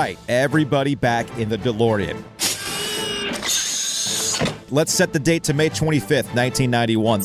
right, everybody back in the DeLorean. Let's set the date to May 25th, 1991.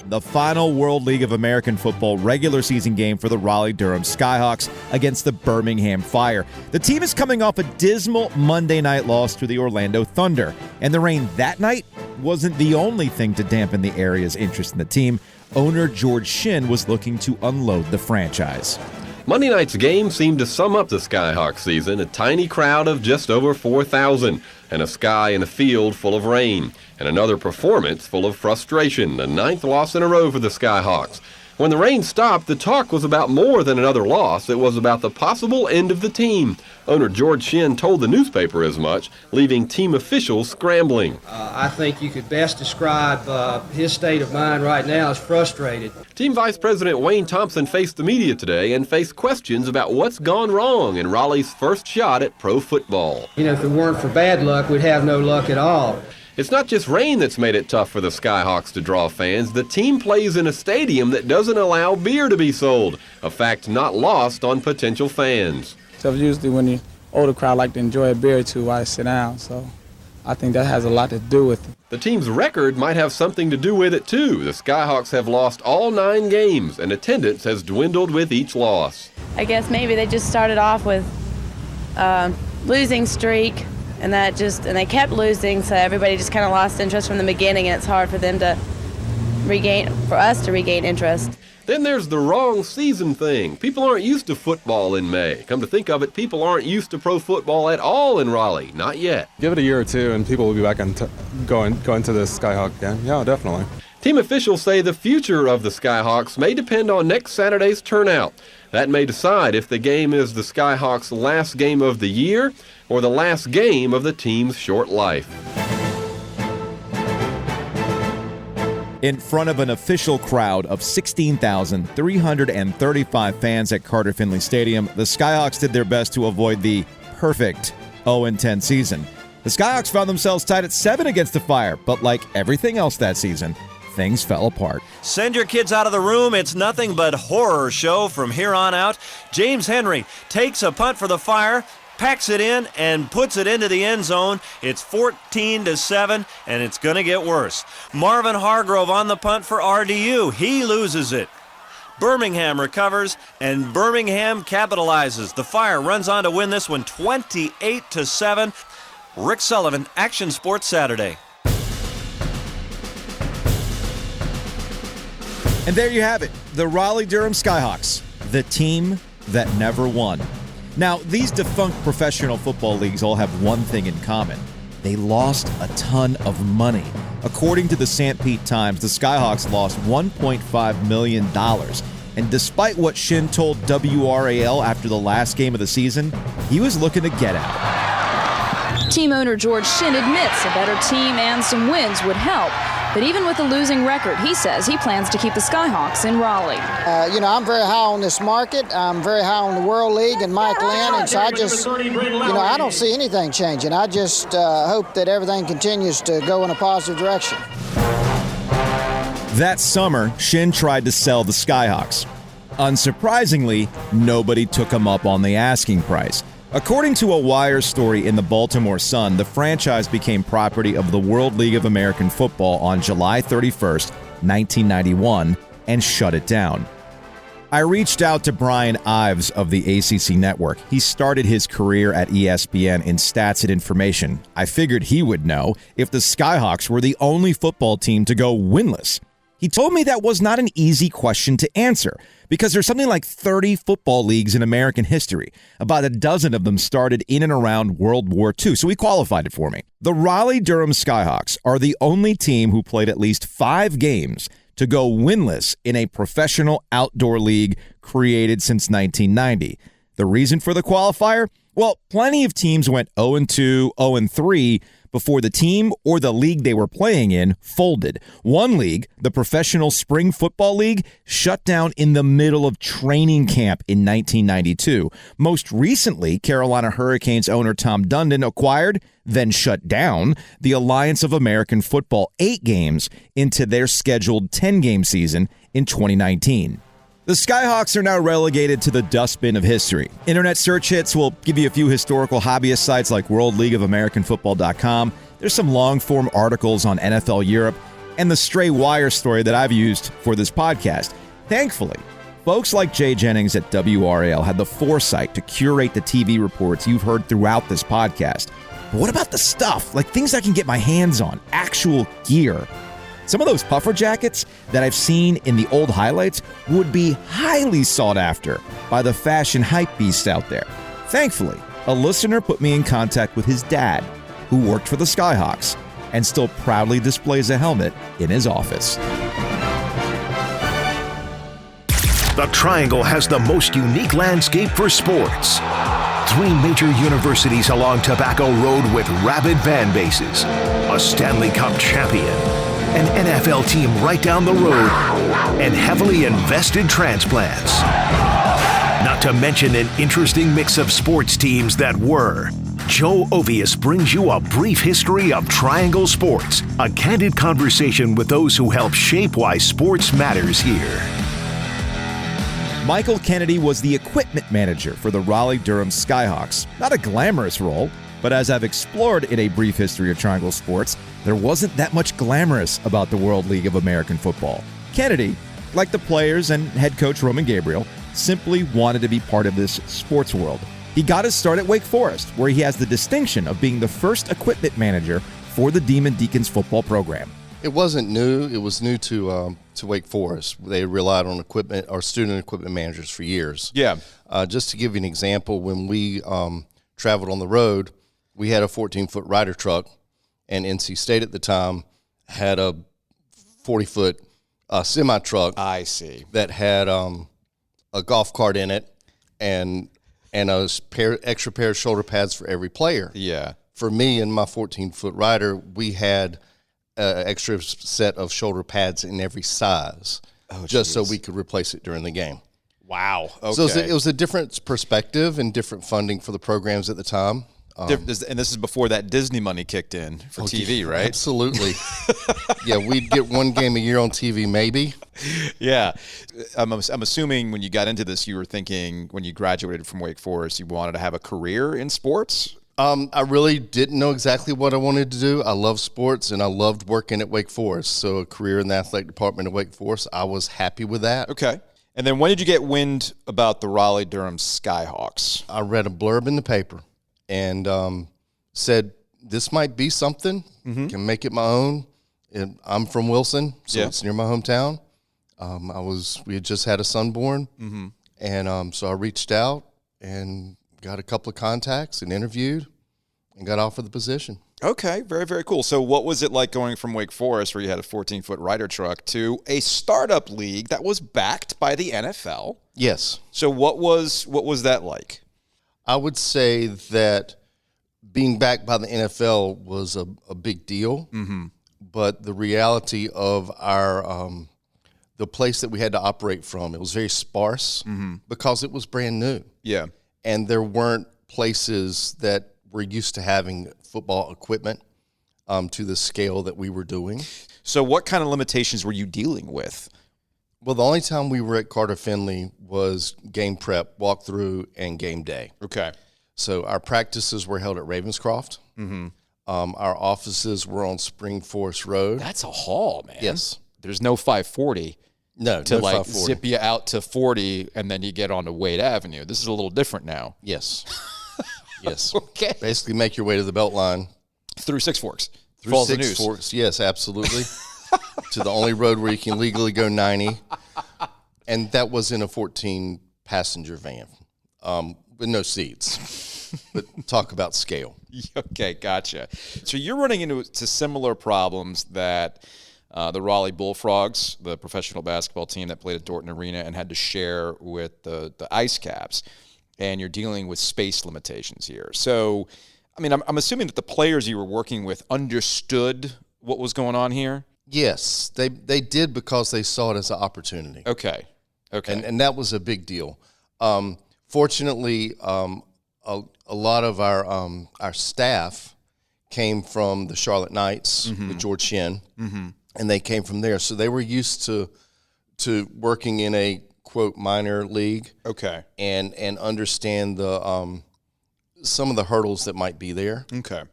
The final World League of American Football regular season game for the Raleigh-Durham Skyhawks against the Birmingham Fire. The team is coming off a dismal Monday night loss to the Orlando Thunder, and the rain that night wasn't the only thing to dampen the area's interest in the team. Owner George Shinn was looking to unload the franchise. Monday night's game seemed to sum up the Skyhawks season, a tiny crowd of just over 4,000, and a sky and a field full of rain, and another performance full of frustration, the 9th loss in a row for the Skyhawks. When the rain stopped, the talk was about more than another loss. It was about the possible end of the team. Owner George Shinn told the newspaper as much, leaving team officials scrambling. I think you could best describe his state of mind right now as frustrated. Team Vice President Wayne Thompson faced the media today and faced questions about what's gone wrong in Raleigh's first shot at pro football. You know, if it weren't for bad luck, we'd have no luck at all. It's not just rain that's made it tough for the Skyhawks to draw fans. The team plays in a stadium that doesn't allow beer to be sold, a fact not lost on potential fans. So usually when the older crowd like to enjoy a beer or two while they sit down, so I think that has a lot to do with it. The team's record might have something to do with it too. The Skyhawks have lost all 9 games, and attendance has dwindled with each loss. I guess maybe they just started off with losing streak. And they kept losing, so everybody just kind of lost interest from the beginning, and it's hard for us to regain interest. Then there's the wrong season thing. People aren't used to football in May. Come to think of it, people aren't used to pro football at all in Raleigh. Not yet. Give it a year or two, and people will be back going to the Skyhawk game. Yeah, definitely. Team officials say the future of the Skyhawks may depend on next Saturday's turnout. That may decide if the game is the Skyhawks' last game of the year or the last game of the team's short life. In front of an official crowd of 16,335 fans at Carter Finley Stadium, the Skyhawks did their best to avoid the perfect 0-10 season. The Skyhawks found themselves tied at 7 against the Fire, but like everything else that season, things fell apart. Send your kids out of the room. It's nothing but horror show from here on out. James Henry takes a punt for the Fire, packs it in, and puts it into the end zone. It's 14-7, and it's going to get worse. Marvin Hargrove on the punt for RDU. He loses it. Birmingham recovers, and Birmingham capitalizes. The Fire runs on to win this one 28-7. Rick Sullivan, Action Sports Saturday. And there you have it, the Raleigh-Durham Skyhawks, the team that never won. Now, these defunct professional football leagues all have one thing in common. They lost a ton of money. According to the St. Pete Times, the Skyhawks lost $1.5 million. And despite what Shinn told WRAL after the last game of the season, he was looking to get out. Team owner George Shinn admits a better team and some wins would help. But even with a losing record, he says he plans to keep the Skyhawks in Raleigh. I'm very high on this market. I'm very high on the World League and Mike Lynn, and so I just, I don't see anything changing. I just hope that everything continues to go in a positive direction. That summer, Shinn tried to sell the Skyhawks. Unsurprisingly, nobody took him up on the asking price. According to a Wire story in the Baltimore Sun, the franchise became property of the World League of American Football on July 31st, 1991, and shut it down. I reached out to Brian Ives of the ACC Network. He started his career at ESPN in stats and information. I figured he would know if the Skyhawks were the only football team to go winless. He told me that was not an easy question to answer because there's something like 30 football leagues in American history. About a dozen of them started in and around World War II, so he qualified it for me. The Raleigh-Durham Skyhawks are the only team who played at least 5 games to go winless in a professional outdoor league created since 1990. The reason for the qualifier? Well, plenty of teams went 0-2, 0-3 before the team or the league they were playing in folded. One league, the Professional Spring Football League, shut down in the middle of training camp in 1992. Most recently, Carolina Hurricanes owner Tom Dundon acquired, then shut down, the Alliance of American Football 8 games into their scheduled 10-game season in 2019. The Skyhawks are now relegated to the dustbin of history. Internet search hits will give you a few historical hobbyist sites like WorldLeagueOfAmericanFootball.com. There's some long-form articles on NFL Europe, and the stray wire story that I've used for this podcast. Thankfully, folks like Jay Jennings at WRAL had the foresight to curate the TV reports you've heard throughout this podcast. But what about the stuff, like things I can get my hands on, actual gear? Some of those puffer jackets that I've seen in the old highlights would be highly sought after by the fashion hype beasts out there. Thankfully, a listener put me in contact with his dad, who worked for the Skyhawks and still proudly displays a helmet in his office. The Triangle has the most unique landscape for sports. 3 major universities along Tobacco Road with rabid fan bases, a Stanley Cup champion, an NFL team right down the road, and heavily invested transplants. Not to mention an interesting mix of sports teams that were. Joe Ovius brings you a brief history of Triangle sports, a candid conversation with those who help shape why sports matters here. Michael Kennedy was the equipment manager for the Raleigh-Durham Skyhawks. Not a glamorous role, but as I've explored in a brief history of Triangle sports, there wasn't that much glamorous about the World League of American Football. Kennedy, like the players and head coach Roman Gabriel, simply wanted to be part of this sports world. He got his start at Wake Forest, where he has the distinction of being the first equipment manager for the Demon Deacons football program. It wasn't new. It was new to Wake Forest. They relied on equipment or student equipment managers for years. Yeah. Just to give you an example, when we traveled on the road, we had a 14-foot rider truck, and NC State at the time had a 40-foot semi-truck. I see. That had a golf cart in it and a extra pair of shoulder pads for every player. Yeah. For me and my 14-foot rider, we had an extra set of shoulder pads in every size, just so we could replace it during the game. Wow. Okay. So it was a different perspective and different funding for the programs at the time. And this is before that Disney money kicked in for TV, right? Absolutely. Yeah, we'd get one game a year on TV, maybe. Yeah. I'm assuming when you got into this, you were thinking when you graduated from Wake Forest, you wanted to have a career in sports? I really didn't know exactly what I wanted to do. I love sports, and I loved working at Wake Forest. So a career in the athletic department at Wake Forest, I was happy with that. Okay. And then when did you get wind about the Raleigh-Durham Skyhawks? I read a blurb in the paper and said, this might be something. Can make it my own. And I'm from Wilson, so it's near my hometown. We had just had a son born, and so I reached out and got a couple of contacts and interviewed and got offered the position. Okay, very, very cool. So what was it like going from Wake Forest, where you had a 14-foot rider truck, to a startup league that was backed by the NFL? Yes. So what was that like? I would say that being backed by the NFL was a big deal, but the reality of our the place that we had to operate from, it was very sparse because it was brand new. Yeah. And there weren't places that were used to having football equipment to the scale that we were doing. So what kind of limitations were you dealing with? Well, the only time we were at Carter Finley was game prep, walkthrough, and game day. Okay. So our practices were held at Ravenscroft. Our offices were on Spring Forest Road. That's a haul, man. Yes. There's no 540. No, to no like 540. zip you out to 40 and then you get onto Wade Avenue. This is a little different now. Yes. Yes. Okay. Basically make your way to the Beltline. Through Six Forks. Through Falls Six the News. Forks. Yes, absolutely. To the only road where you can legally go 90. And that was in a 14-passenger van with no seats. But talk about scale. Okay, gotcha. So you're running into similar problems that the Raleigh Bullfrogs, the professional basketball team that played at Dorton Arena and had to share with the Ice Caps, and you're dealing with space limitations here. So, I mean, I'm assuming that the players you were working with understood what was going on here? Yes, they did because they saw it as an opportunity. Okay. And that was a big deal. Fortunately, a lot of our staff came from the Charlotte Knights with George Shinn, and they came from there. So they were used to working in a quote minor league. Okay. And understand the some of the hurdles that might be there. Okay.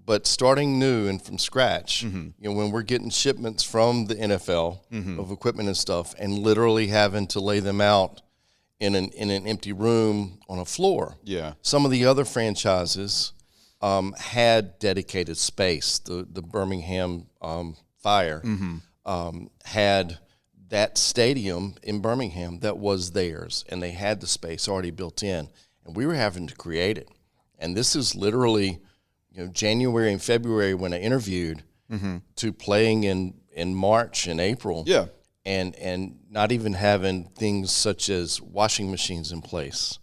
But starting new and from scratch, when we're getting shipments from the NFL of equipment and stuff, and literally having to lay them out in an empty room on a floor. Yeah. Some of the other franchises had dedicated space. The Birmingham Fire had that stadium in Birmingham that was theirs, and they had the space already built in, and we were having to create it. And this is literally, January and February when I interviewed, to playing in March and April. Yeah. And not even having things such as washing machines in place.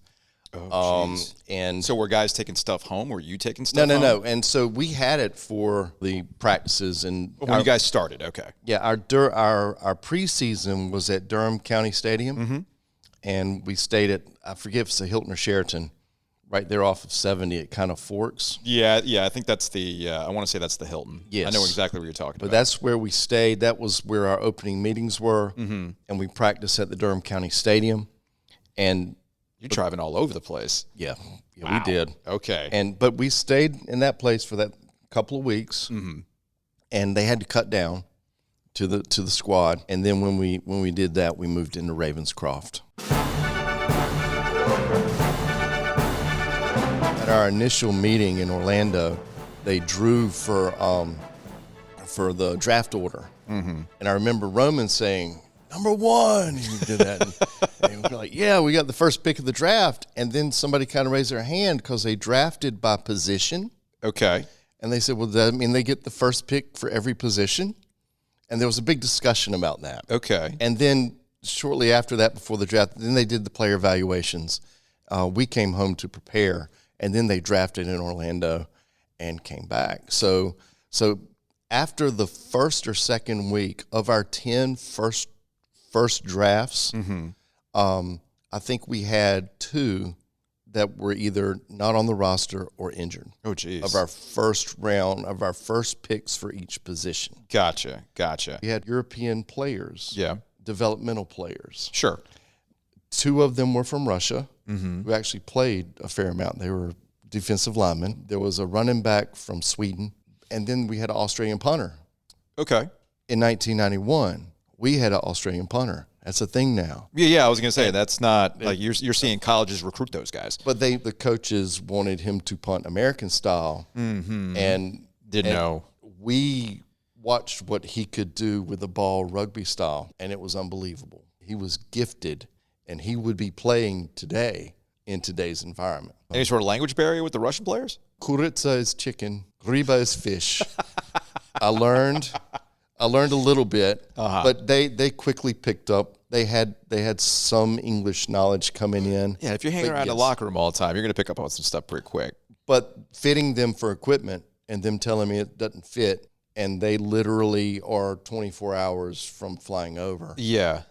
And so were guys taking stuff home? Were you taking stuff no. home? And so we had it for the practices. And when you guys started, okay. Yeah, our preseason was at Durham County Stadium. And we stayed at, I forget if it's the Hilton or Sheraton, right there off of 70. It kind of forks. Yeah, I think that's the, I want to say that's the Hilton. Yes. I know exactly what you're talking about. But that's where we stayed. That was where our opening meetings were. And we practiced at the Durham County Stadium. And you're driving all over the place. Yeah, wow. We did. Okay. But we stayed in that place for that couple of weeks. And they had to cut down to the squad. And then when we did that, we moved into Ravenscroft. At our initial meeting in Orlando, they drew for the draft order. And I remember Roman saying, "Number 1." And he did that. And we were like, "Yeah, we got the first pick of the draft." And then somebody kind of raised their hand because they drafted by position. Okay. And they said, "Well, does that mean they get the first pick for every position?" And there was a big discussion about that. Okay. And then shortly after that, before the draft, then they did the player evaluations. We came home to prepare, and then they drafted in Orlando and came back. So after the first or second week of our 10 first drafts, I think we had 2 that were either not on the roster or injured. Oh, geez. Of our first round, of our first picks for each position. Gotcha. We had European players. Yeah. Developmental players. Sure. 2 of them were from Russia, who actually played a fair amount. They were defensive linemen. There was a running back from Sweden, and then we had an Australian punter. Okay. In 1991, we had an Australian punter. That's a thing now. Yeah, I was going to say, that's not, like, you're seeing colleges recruit those guys. But the coaches wanted him to punt American style. And didn't know. We watched what he could do with the ball rugby style, and it was unbelievable. He was gifted, and he would be playing today in today's environment. Any sort of language barrier with the Russian players? Kuritsa is chicken, riba is fish. I learned a little bit, but they quickly picked up. They had some English knowledge coming in. Yeah, if you're hanging around the locker room all the time, you're going to pick up on some stuff pretty quick. But fitting them for equipment and them telling me it doesn't fit, and they literally are 24 hours from flying over. Yeah.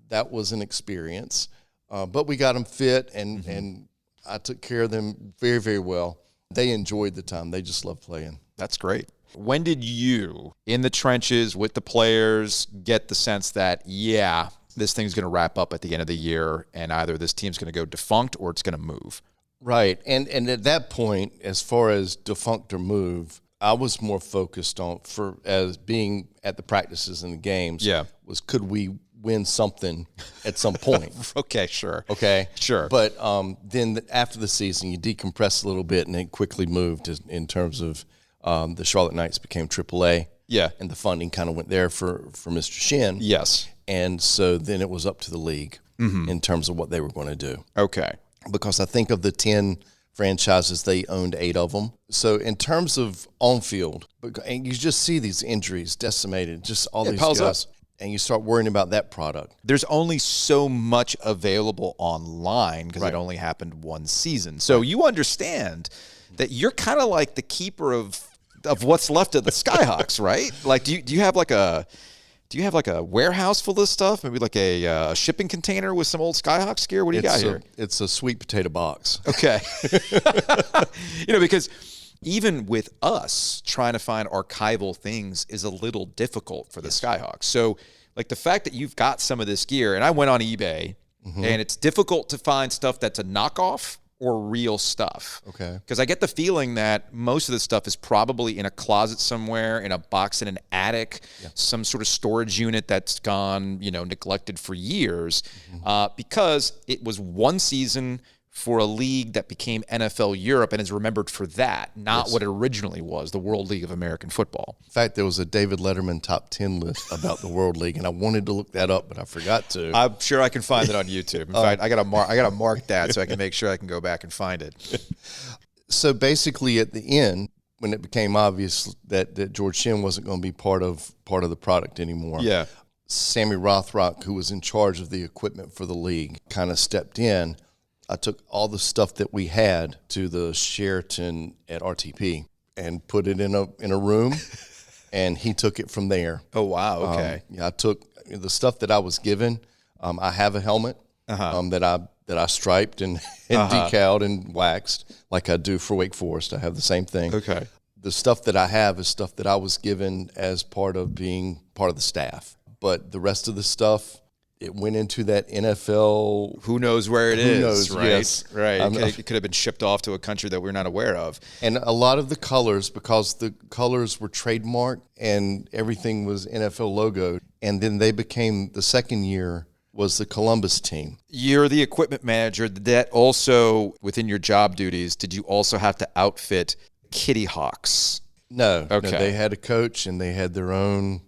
That was an experience. But we got them fit, and I took care of them very, very well. They enjoyed the time. They just loved playing. That's great. When did you, in the trenches with the players, get the sense that, yeah, this thing's going to wrap up at the end of the year, and either this team's going to go defunct or it's going to move? Right. And at that point, as far as defunct or move, I was more focused on, as being at the practices and the games, was could we win something at some point? Okay, sure. Okay? Sure. But then after the season, you decompress a little bit, and it quickly moved in terms of the Charlotte Knights became AAA. Yeah. And the funding kind of went there for Mr. Shin. Yes. And so then it was up to the league in terms of what they were going to do. Okay. Because I think of the 10 franchises, they owned 8 of them. So in terms of on-field, and you just see these injuries decimated, just all these guys. Up. And you start worrying about that product. There's only so much available online because it only happened one season. So you understand that you're kind of like the keeper of what's left of the Skyhawks, right? Like, do you have like a warehouse full of stuff? Maybe like a shipping container with some old Skyhawks gear? What do you got here? It's a sweet potato box. Okay. Because even with us, trying to find archival things is a little difficult for the Skyhawks. So Like the fact that you've got some of this gear, and I went on eBay, and it's difficult to find stuff that's a knockoff or real stuff. Okay. Because I get the feeling that most of this stuff is probably in a closet somewhere, in a box in an attic, some sort of storage unit that's gone, neglected for years, because it was one season for a league that became NFL Europe and is remembered for that, not what it originally was, the World League of American Football. In fact, there was a David Letterman top 10 list about the World League, and I wanted to look that up, but I forgot to. I'm sure I can find it on YouTube. In fact, I gotta mark that so I can make sure I can go back and find it. So basically, at the end, when it became obvious that George Shinn wasn't going to be part of the product anymore, Sammy Rothrock, who was in charge of the equipment for the league, kind of stepped in. I took all the stuff that we had to the Sheraton at RTP and put it in a room, and he took it from there. Oh, wow. Okay. I took the stuff that I was given. I have a helmet that I striped and decaled and waxed like I do for Wake Forest. I have the same thing. Okay. The stuff that I have is stuff that I was given as part of being part of the staff. But the rest of the stuff, it went into that NFL. Who knows where it is, right? Yes. Right. It could have been shipped off to a country that we're not aware of. And a lot of the colors, because the colors were trademarked and everything was NFL logo, and then they became, the second year was the Columbus team. You're the equipment manager. Did that also, within your job duties, did you also have to outfit Kitty Hawks? No. Okay. No, they had a coach and they had their own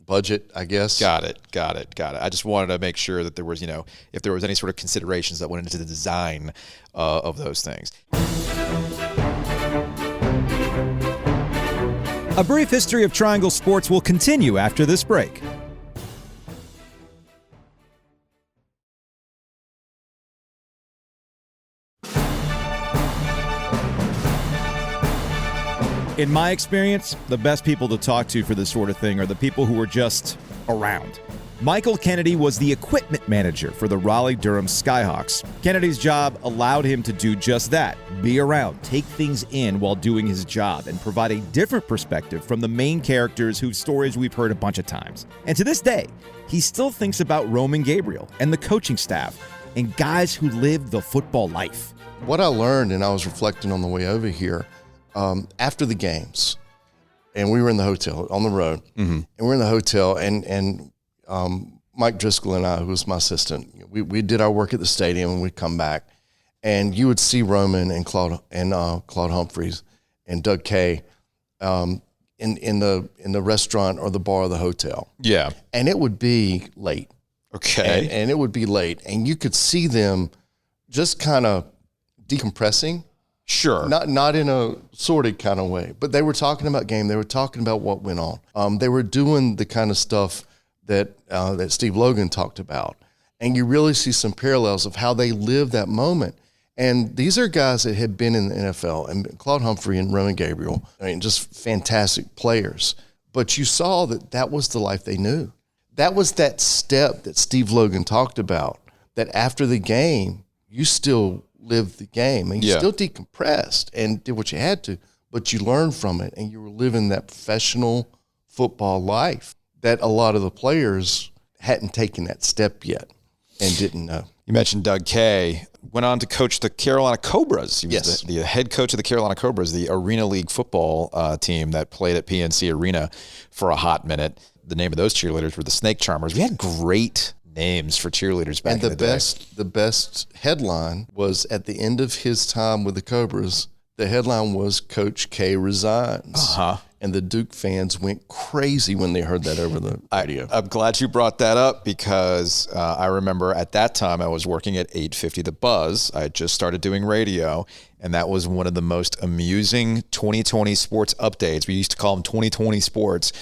budget, I guess. Got it. I just wanted to make sure that there was, if there was any sort of considerations that went into the design of those things. A brief history of Triangle Sports will continue after this break. In my experience, the best people to talk to for this sort of thing are the people who are just around. Michael Kennedy was the equipment manager for the Raleigh-Durham Skyhawks. Kennedy's job allowed him to do just that, be around, take things in while doing his job, and provide a different perspective from the main characters whose stories we've heard a bunch of times. And to this day, he still thinks about Roman Gabriel and the coaching staff and guys who lived the football life. What I learned, and I was reflecting on the way over here, after the games, and we were in the hotel on the road, and we're in the hotel, and Mike Driscoll and I, who was my assistant, we did our work at the stadium, and we'd come back, and you would see Roman and Claude Humphreys and Doug Kay in the restaurant or the bar of the hotel. Yeah, and it would be late. Okay, and it would be late, and you could see them just kind of decompressing. Sure. Not in a sordid kind of way, but they were talking about game. They were talking about what went on. They were doing the kind of stuff that Steve Logan talked about. And you really see some parallels of how they lived that moment. And these are guys that had been in the NFL, and Claude Humphrey and Roman Gabriel, just fantastic players. But you saw that was the life they knew. That was that step that Steve Logan talked about, that after the game, you still lived the game and you still decompressed and did what you had to, but you learned from it and you were living that professional football life that a lot of the players hadn't taken that step yet and didn't know. You mentioned Doug Kay, went on to coach the Carolina Cobras. He was the head coach of the Carolina Cobras, the Arena League football team that played at PNC Arena for a hot minute. The name of those cheerleaders were the Snake Charmers. We had great names for cheerleaders back in the day. The best headline was at the end of his time with the Cobras, the headline was Coach K resigns. And the Duke fans went crazy when they heard that over the radio. I'm glad you brought that up because I remember at that time I was working at 850 The Buzz. I had just started doing radio, and that was one of the most amusing 2020 sports updates. We used to call them 2020 sports.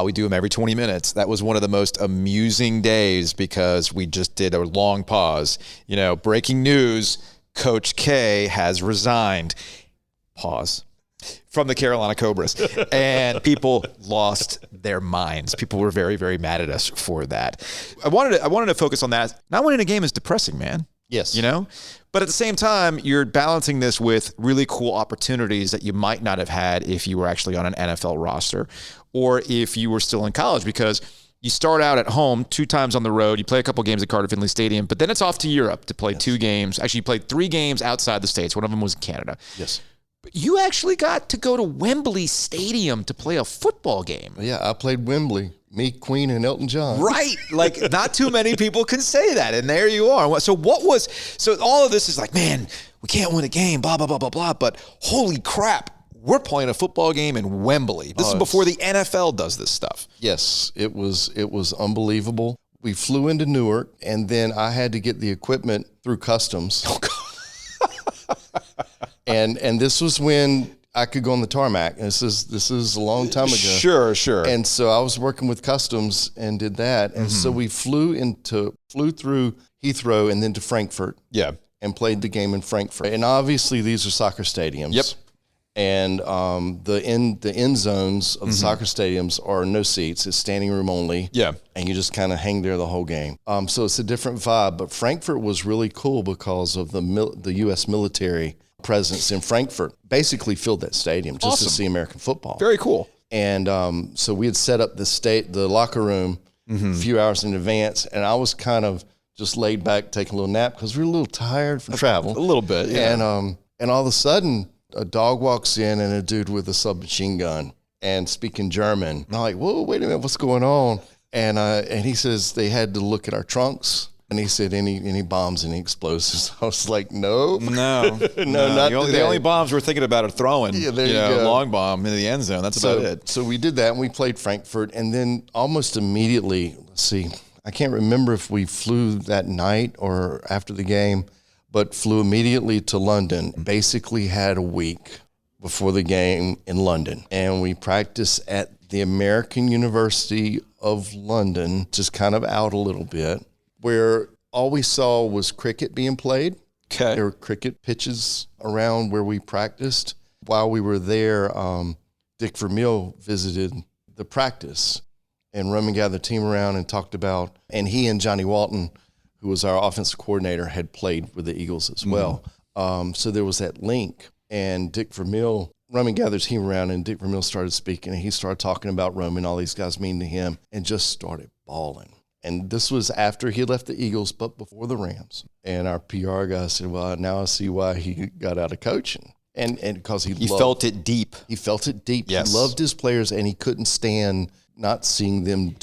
We do them every 20 minutes. That was one of the most amusing days because we just did a long pause. Breaking news, Coach K has resigned. Pause. From the Carolina Cobras. And people lost their minds. People were very, very mad at us for that. I wanted to focus on that. Not winning a game is depressing, man. Yes. But at the same time, you're balancing this with really cool opportunities that you might not have had if you were actually on an NFL roster or if you were still in college, because You start out at home 2 times on the road. You play a couple games at Carter Finley Stadium, but then it's off to Europe to play 2 games. Actually, you played 3 games outside the States. One of them was in Canada. Yes. But you actually got to go to Wembley Stadium to play a football game. Yeah, I played Wembley. Me, Queen, and Elton John. Right. Like, not too many people can say that, and there you are. So all of this is like, man, we can't win a game, blah, blah, blah, blah, blah, but holy crap, we're playing a football game in Wembley. This is before the NFL does this stuff. Yes, it was unbelievable. We flew into Newark, and then I had to get the equipment through customs. Oh, God. and this was when I could go on the tarmac. And this is a long time ago. Sure. And so I was working with customs and did that. And so we flew through Heathrow and then to Frankfurt. Yeah. And played the game in Frankfurt. And obviously these are soccer stadiums. Yep. And the end zones of the soccer stadiums are no seats. It's standing room only. Yeah. And you just kind of hang there the whole game. So it's a different vibe. But Frankfurt was really cool because of the U.S. military presence in Frankfurt. Basically filled that stadium just to see American football. Very cool. And so we had set up the locker room a few hours in advance. And I was kind of just laid back, taking a little nap because we were a little tired from travel. A little bit, yeah. And all of a sudden, a dog walks in and a dude with a submachine gun and speaking German. And I'm like, whoa, wait a minute, what's going on? And he says they had to look at our trunks. And he said, any bombs, any explosives? I was like, no, not the only bombs we're thinking about are throwing. Yeah, there you go. Long bomb into the end zone. That's about it. So we did that, and we played Frankfurt, and then almost immediately, I can't remember if we flew that night or after the game, but flew immediately to London. Basically had a week before the game in London, and we practiced at the American University of London, just kind of out a little bit, where all we saw was cricket being played. Okay. There were cricket pitches around where we practiced. While we were there, Dick Vermeil visited the practice, and Roman gathered the team around and talked about, and he and Johnny Walton, who was our offensive coordinator, had played with the Eagles as well. So there was that link, and Roman gathered his team around, and Dick Vermeil started speaking, and he started talking about Roman, all these guys mean to him, and just started bawling. And this was after he left the Eagles, but before the Rams. And our PR guy said, well, now I see why he got out of coaching. And because he felt it deep. He felt it deep. Yes. He loved his players, and he couldn't stand not seeing them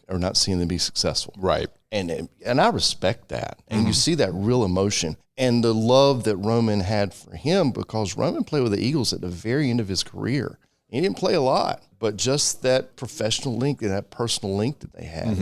not seeing them be successful. Right. And I respect that. And you see that real emotion and the love that Roman had for him, because Roman played with the Eagles at the very end of his career. He didn't play a lot, but just that professional link and that personal link that they had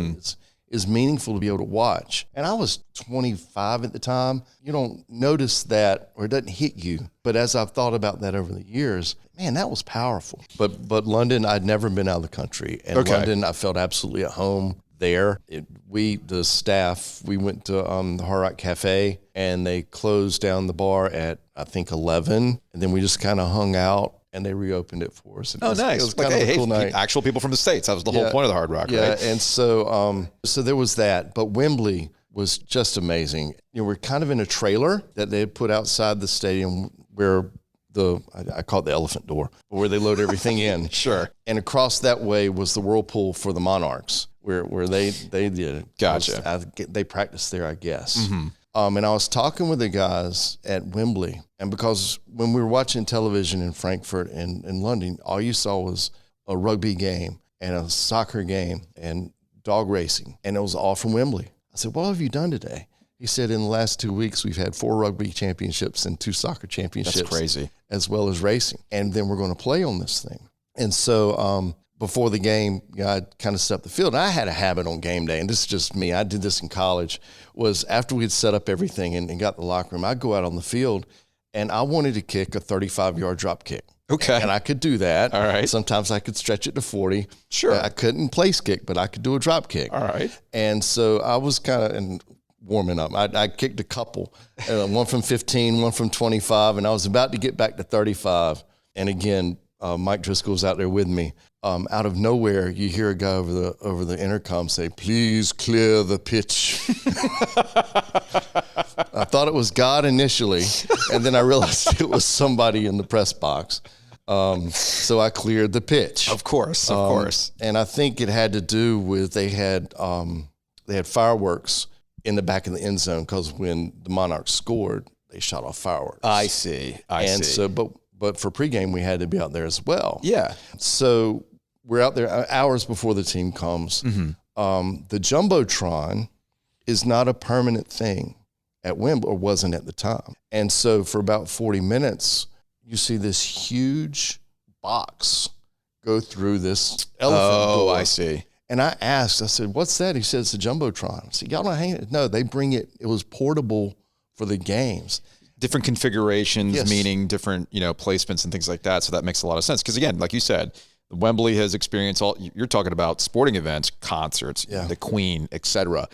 is meaningful to be able to watch. And I was 25 at the time. You don't notice that, or it doesn't hit you. But as I've thought about that over the years, man, that was powerful. But London, I'd never been out of the country. And London, I felt absolutely at home there. The staff, we went to the Hard Rock Cafe, and they closed down the bar at, I think, 11. And then we just kind of hung out. And they reopened it for us. Nice. It was kind of a cool night. Actual people from the States. That was the whole point of the Hard Rock, right? And so there was that. But Wembley was just amazing. We're kind of in a trailer that they had put outside the stadium where I call it the elephant door, where they load everything in. Sure. And across that way was the whirlpool for the Monarchs, where they did it. Gotcha. They practiced there, I guess. And I was talking with the guys at Wembley, and because when we were watching television in Frankfurt and in London, all you saw was a rugby game and a soccer game and dog racing, and it was all from Wembley. I said, what have you done today? He said, in the last 2 weeks, we've had 4 rugby championships and 2 soccer championships. That's crazy. As well as racing. And then we're going to play on this thing. And so before the game, I kind of stepped the field. And I had a habit on game day, and this is just me. I did this in college, was after we had set up everything and got the locker room, I'd go out on the field, and I wanted to kick a 35-yard drop kick. Okay. And I could do that. All right. Sometimes I could stretch it to 40. Sure. I couldn't place kick, but I could do a drop kick. All right. And so I was kind of warming up. I kicked a couple, one from 15, one from 25, and I was about to get back to 35. And again, Mike Driscoll's out there with me. Out of nowhere, you hear a guy over the intercom say, "Please clear the pitch." I thought it was God initially, and then I realized it was somebody in the press box. So I cleared the pitch. Of course. And I think it had to do with they had fireworks in the back of the end zone because when the Monarchs scored, they shot off fireworks. I see. So, but for pregame, we had to be out there as well. Yeah. So we're out there hours before the team comes. Mm-hmm. The Jumbotron is not a permanent thing at Wembley, or wasn't at the time. And so for about 40 minutes, you see this huge box go through this elephant door. Oh, I see. And I said, what's that? He said, it's a Jumbotron. I said, y'all don't hang it? No, they bring it. It was portable for the games. Different configurations, Yes. meaning different, placements and things like that. So that makes a lot of sense. Because again, like you said, Wembley has experienced you're talking about sporting events, concerts, the Queen, etc.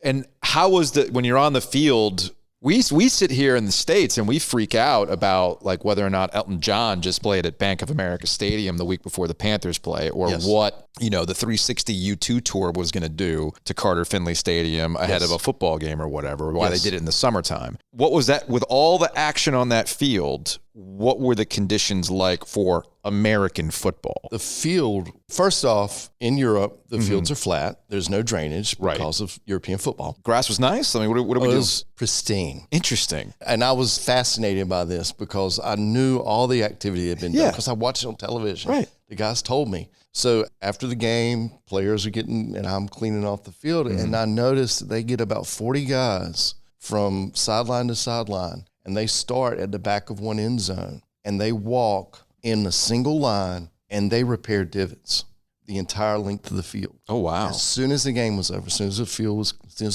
And how was when you're on the field? We sit here in the States and we freak out about like whether or not Elton John just played at Bank of America Stadium the week before the Panthers play, or what, the 360 U2 tour was going to do to Carter Finley Stadium ahead of a football game or whatever, why they did it in the summertime. What was that, with all the action on that field, what were the conditions like for American football? The field, first off, in Europe, the fields are flat. There's no drainage because of European football. Grass was nice? I mean, what do we do? It was pristine. Interesting. And I was fascinated by this because I knew all the activity had been done because I watched it on television. Right. The guys told me. So after the game, players are getting, and I'm cleaning off the field, and I noticed that they get about 40 guys from sideline to sideline, and they start at the back of one end zone, and they walk in a single line, and they repair divots the entire length of the field. Oh, wow. As soon as the game was over, as soon as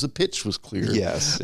the pitch was cleared, Yes.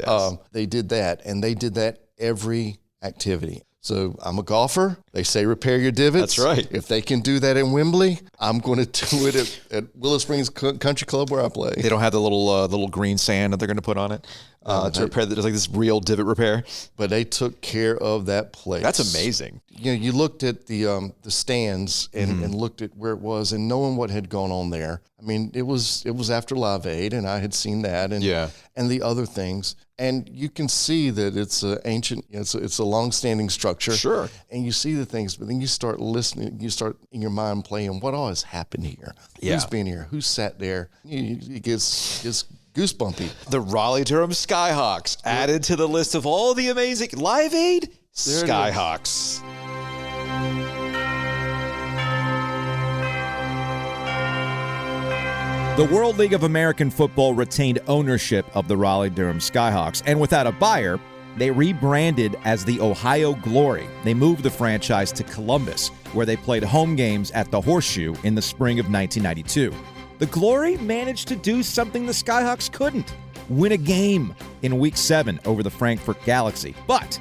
they did that, and they did that every activity. So I'm a golfer. They say repair your divots. That's right. If they can do that in Wembley, I'm going to do it at Willow Springs Country Club where I play. They don't have the little green sand that they're going to put on it to repair. There's like this real divot repair. But they took care of that place. That's amazing. You looked at the stands and looked at where it was, and knowing what had gone on there. I mean, it was after Live Aid, and I had seen that, and the other things. And you can see that it's an ancient, it's a long-standing structure. Sure. And you see the things, but then you start listening, you start in your mind playing, what all has happened here? Yeah. Who's been here? Who sat there? It gets goosebumpy. The Raleigh-Durham Skyhawks added to the list of all the amazing Live Aid Skyhawks. The World League of American Football retained ownership of the Raleigh-Durham Skyhawks, and without a buyer, they rebranded as the Ohio Glory. They moved the franchise to Columbus, where they played home games at the Horseshoe in the spring of 1992. The Glory managed to do something the Skyhawks couldn't: win a game in Week 7 over the Frankfurt Galaxy. But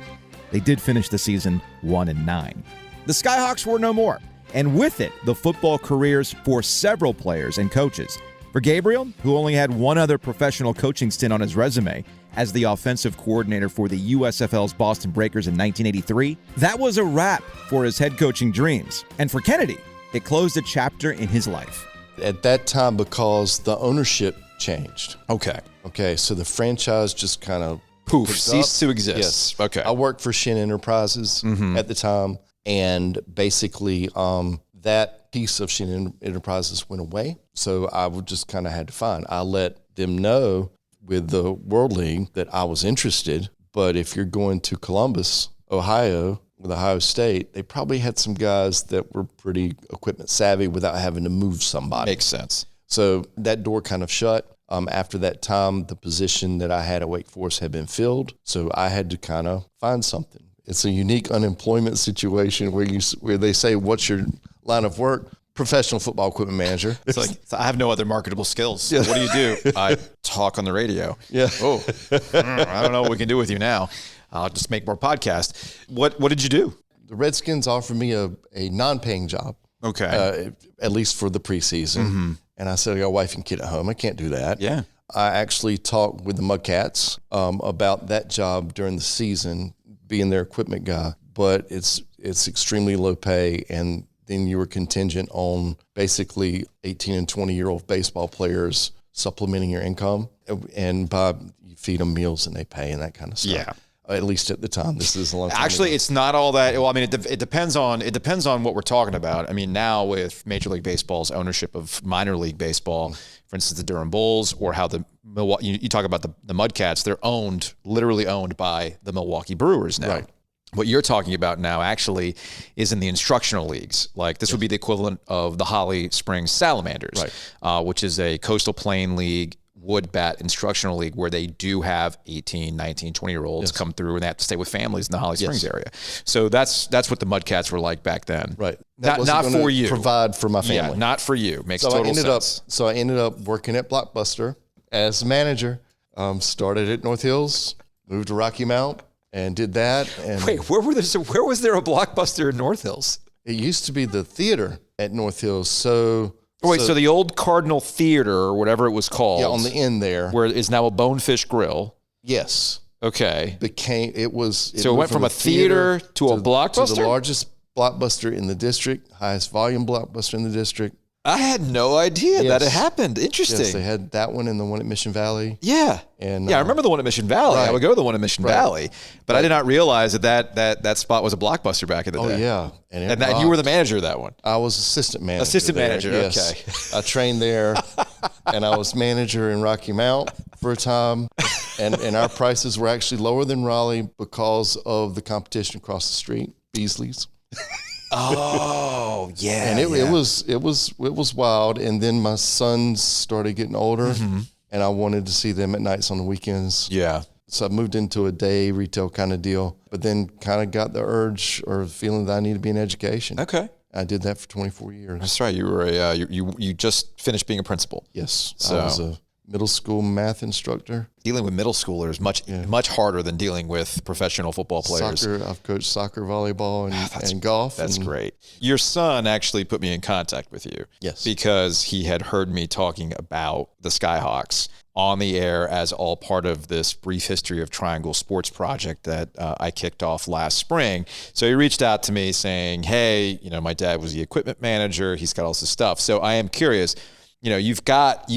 they did finish the season 1-9. The Skyhawks were no more, and with it, the football careers for several players and coaches. For Gabriel, who only had one other professional coaching stint on his resume as the offensive coordinator for the USFL's Boston Breakers in 1983, that was a wrap for his head coaching dreams. And for Kennedy, it closed a chapter in his life. At that time, because the ownership changed. Okay, So the franchise just kind of ceased to exist. Yes. Okay. I worked for Shin Enterprises at the time, and basically that piece of Shin Enterprises went away. So I would just kind of had to find. I let them know with the World League that I was interested, but if you're going to Columbus, Ohio, with Ohio State, they probably had some guys that were pretty equipment savvy without having to move somebody. Makes sense. So that door kind of shut. After that time, the position that I had at Wake Forest had been filled, so I had to kind of find something. It's a unique unemployment situation where they say, "What's your line of work?" Professional football equipment manager. It's like, I have no other marketable skills. Yeah. What do you do? I talk on the radio. Yeah. Oh, I don't know what we can do with you now. I'll just make more podcasts. What did you do? The Redskins offered me a non-paying job. Okay. At least for the preseason. And I said, I got a wife and kid at home. I can't do that. Yeah. I actually talked with the Mudcats about that job during the season, being their equipment guy. But it's extremely low pay, and then you were contingent on basically 18 and 20-year-old baseball players supplementing your income, and you feed them meals and they pay and that kind of stuff. Yeah. At least at the time. This is a long time Actually, ago. it's not all that. Well, I mean, it depends on what we're talking about. I mean, now with Major League Baseball's ownership of minor league baseball, for instance, the Durham Bulls, or how the Milwaukee, you talk about the Mudcats, they're literally owned by the Milwaukee Brewers now. Right. What you're talking about now actually is in the instructional leagues. Like this would be the equivalent of the Holly Springs Salamanders, which is a coastal plain league, wood bat instructional league where they do have 18, 19, 20-year-olds come through and they have to stay with families in the Holly Springs area. So that's what the Mudcats were like back then. Right. Not for you. Provide for my family. Yeah, not for you. Makes so total sense. So I ended up working at Blockbuster as a manager. Started at North Hills, moved to Rocky Mount, and did that. And wait, where was there a Blockbuster in North Hills? It used to be the theater at North Hills. So the old Cardinal Theater or whatever it was called. Yeah, on the end there. Where it is now a Bonefish Grill. Yes. Okay. It went from a theater to a Blockbuster? To the largest Blockbuster in the district, highest volume Blockbuster in the district. I had no idea that it happened. Interesting. Yes, they had that one and the one at Mission Valley. Yeah. And I remember the one at Mission Valley. Right. I would go to the one at Mission Valley. But I did not realize that spot was a Blockbuster back in the day. Oh, yeah. And you were the manager of that one. I was assistant manager. Assistant manager, yes. okay. I trained there, and I was manager in Rocky Mount for a time. And our prices were actually lower than Raleigh because of the competition across the street, Beasley's. Oh, yeah. And it was wild. And then my sons started getting older, and I wanted to see them at nights on the weekends. Yeah. So I moved into a day retail kind of deal, but then kind of got the urge or feeling that I need to be in education. Okay. I did that for 24 years. That's right. You were you just finished being a principal. Yes. So I was a middle school math instructor. Dealing with middle schoolers much harder than dealing with professional football players. Soccer, I've coached soccer, volleyball, and golf. That's great. Your son actually put me in contact with you. Yes. Because he had heard me talking about the Skyhawks on the air as all part of this brief history of Triangle Sports project that I kicked off last spring. So he reached out to me saying, hey, my dad was the equipment manager. He's got all this stuff. So I am curious, you've got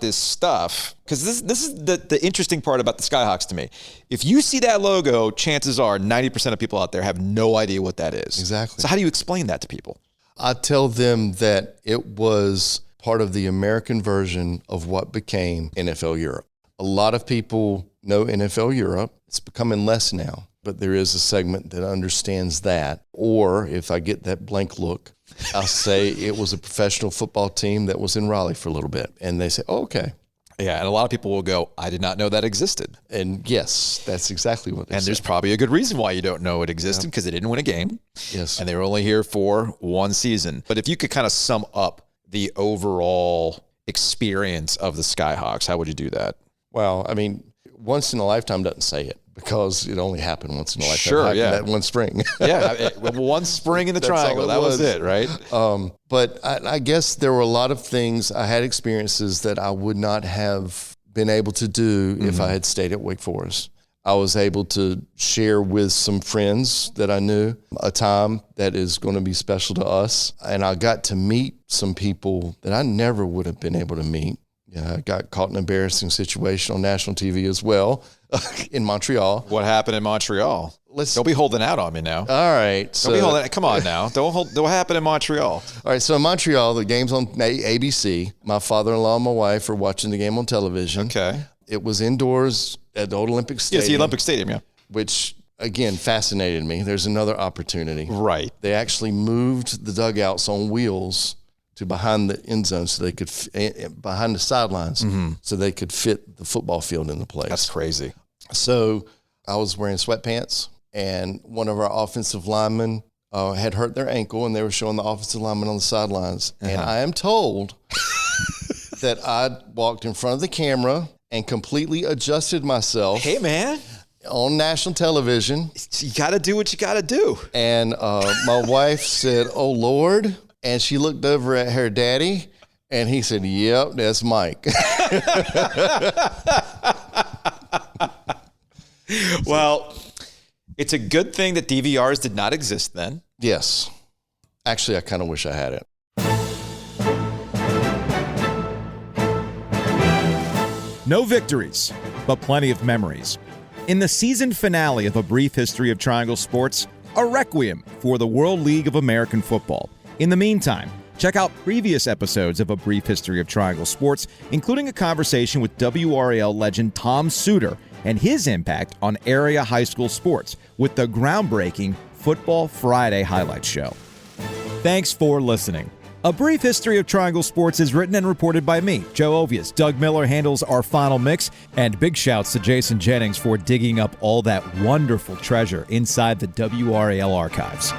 this stuff, because this is the interesting part about the Skyhawks to me. If you see that logo, chances are 90% of people out there have no idea what that is. Exactly. So how do you explain that to people? I tell them that it was part of the American version of what became NFL Europe. A lot of people know NFL Europe. It's becoming less now, but there is a segment that understands that. Or if I get that blank look, I'll say it was a professional football team that was in Raleigh for a little bit. And they say, oh, okay. Yeah, and a lot of people will go, I did not know that existed. And yes, that's exactly what they And say. there's probably a good reason why you don't know it existed, because they didn't win a game. Yes. And they were only here for one season. But if you could kind of sum up the overall experience of the Skyhawks, how would you do that? Well, I mean, once in a lifetime doesn't say it, because it only happened once in a lifetime. Sure, yeah. That one spring. One spring in the That's triangle. all That was it, right? But I guess there were a lot of things, I had experiences that I would not have been able to do if I had stayed at Wake Forest. I was able to share with some friends that I knew a time that is going to be special to us. And I got to meet some people that I never would have been able to meet. Yeah, I got caught in an embarrassing situation on national TV as well in Montreal. What happened in Montreal? Don't be holding out on me now. All right. Don't be holding. Come on now. Don't happen in Montreal. All right. So in Montreal, the game's on ABC. My father-in-law and my wife are watching the game on television. Okay. It was indoors at the old Olympic Stadium. Yes, the Olympic Stadium, yeah. Which, again, fascinated me. There's another opportunity. Right. They actually moved the dugouts on wheels to behind the end zone so they could, behind the sidelines, so they could fit the football field into place. That's crazy. So I was wearing sweatpants, and one of our offensive linemen had hurt their ankle, and they were showing the offensive lineman on the sidelines. And I am told that I walked in front of the camera and completely adjusted myself. Hey, man. On national television. You got to do what you got to do. And my wife said, oh, Lord. And she looked over at her daddy, and he said, yep, that's Mike. Well, it's a good thing that DVRs did not exist then. Yes. Actually, I kind of wish I had it. No victories, but plenty of memories. In the season finale of A Brief History of Triangle Sports, a requiem for the World League of American Football. In the meantime, check out previous episodes of A Brief History of Triangle Sports, including a conversation with WRAL legend Tom Suter and his impact on area high school sports with the groundbreaking Football Friday highlight show. Thanks for listening. A Brief History of Triangle Sports is written and reported by me, Joe Ovius. Doug Miller handles our final mix, and big shouts to Jason Jennings for digging up all that wonderful treasure inside the WRAL archives.